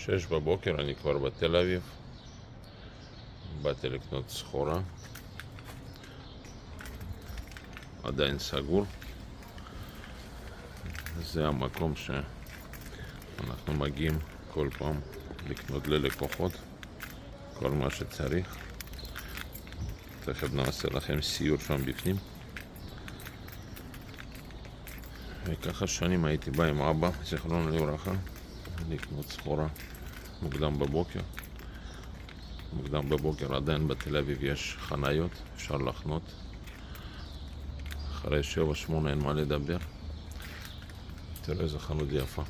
6 בבוקר, אני כבר בתל אביב. באתי לקנות סחורה. עדיין סגור. זה המקום שאנחנו מגיעים כל פעם לקנות ללקוחות כל מה שצריך. תכף נעשה לכם סיור שם בפנים. וככה שנים הייתי בא עם אבא, זיכרונו לברכה, לקנות סחורה מוקדם בבוקר. מוקדם בבוקר עדיין בתל אביב יש חניות, אפשר לחנות. אחרי 7-8 אין מה לדבר. תראה איזה חנות יפה.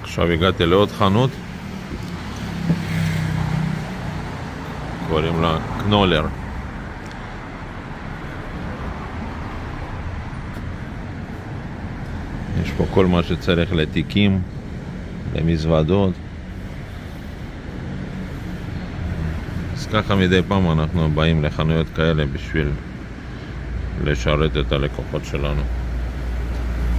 עכשיו הגעתי לעוד חנות, קוראים לה קנולר. יש פה כל מה שצריך לתיקים, למזוודות. אז ככה מדי פעם אנחנו באים לחנויות כאלה בשביל לשרת את הלקוחות שלנו.